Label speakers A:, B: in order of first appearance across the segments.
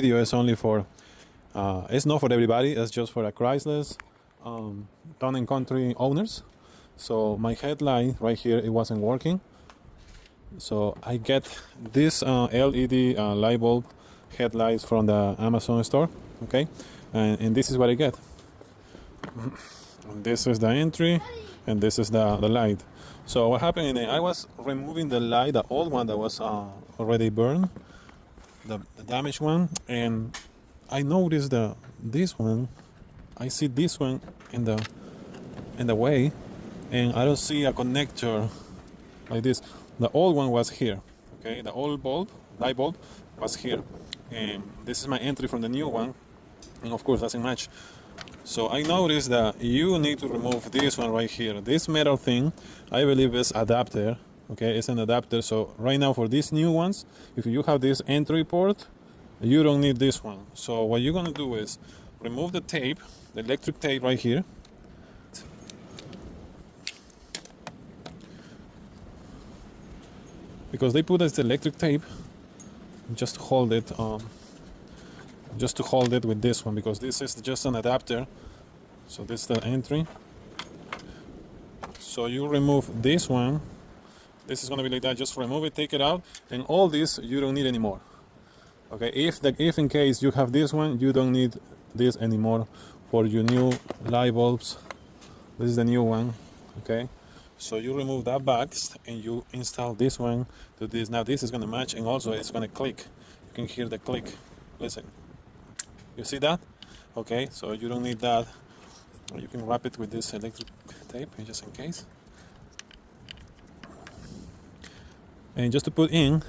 A: video is only for it's not for everybody, it's just for the Chrysler town and country owners. So my headlight right here, it wasn't working, so I get this LED light bulb headlights from the Amazon store. Okay, and this is what I get. This is the entry and this is the light. So what happened, I was removing the light, the old one that was already burned, the damaged one, and I noticed this one, I see this one in the way, and I don't see a connector like this. The old one was here, okay, the old light bulb was here, and this is my entry from the new one, and of course doesn't match. So I noticed that you need to remove this one right here. This metal thing, I believe is adapter. Okay, it's an adapter. So right now for these new ones, if you have this entry port, you don't need this one. So what you're gonna do is remove the tape, the electric tape right here. Because they put this electric tape, just hold it. Just to hold it with this one, because this is just an adapter. So this is the entry. So you remove this one. This is going to be like that. Just remove it, take it out, and all this you don't need anymore. Okay, if in case you have this one, you don't need this anymore for your new light bulbs. This is the new one. Okay, so you remove that box and you install this one to this. Now this is going to match, and also it's going to click. You can hear the click. Listen. You see that? Okay, so you don't need that. You can wrap it with this electric tape just in case. And just to put in,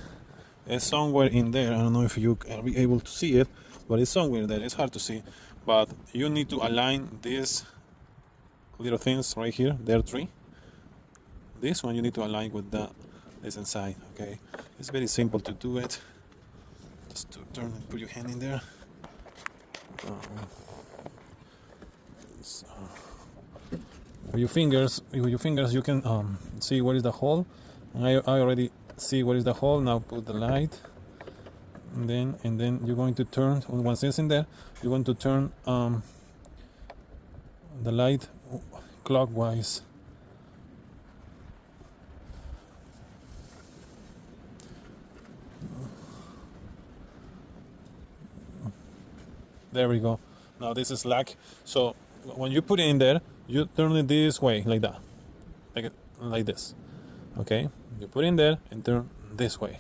A: it's somewhere in there. I don't know if you are able to see it, but it's somewhere there. It's hard to see, but you need to align these little things right here. There are three. This one you need to align with this inside. Okay, it's very simple to do it. Just to turn and put your hand in there. With your fingers, you can see what is the hole. I already see what is the hole. Now put the light, and then you're going to turn. Once it's in there, you're going to turn the light clockwise. There we go. Now this is slack. So when you put it in there, you turn it this way, like that, like this. Okay, you put it in there and turn this way.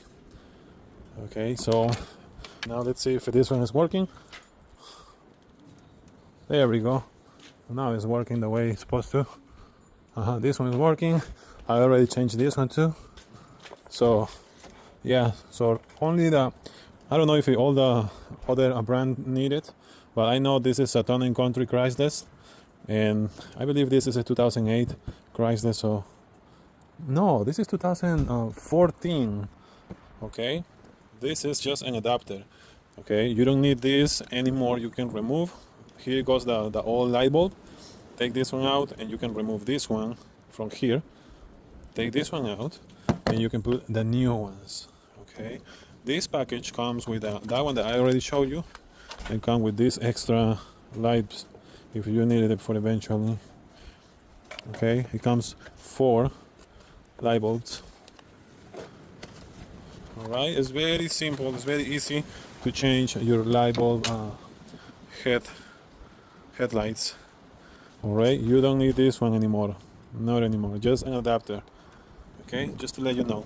A: Okay, so now let's see if this one is working. There we go. Now it's working the way it's supposed to. This one is working. I already changed this one too. So yeah, so only I don't know if all the other brand need it, but I know this is a town and country Chrysler, and I believe this is a 2008 Chrysler. So no, this is 2014. Okay, this is just an adapter. Okay, you don't need this anymore. You can remove. Here goes the old light bulb. Take this one out, and you can remove this one from here. Take this one out, and you can put the new ones. Okay. This package comes with that one that I already showed you, and come with this extra lights if you needed it for eventually. Okay, it comes 4 light bulbs. Alright, it's very simple, it's very easy to change your light bulb headlights. Alright, you don't need this one anymore, not anymore, just an adapter. Okay, just to let you know.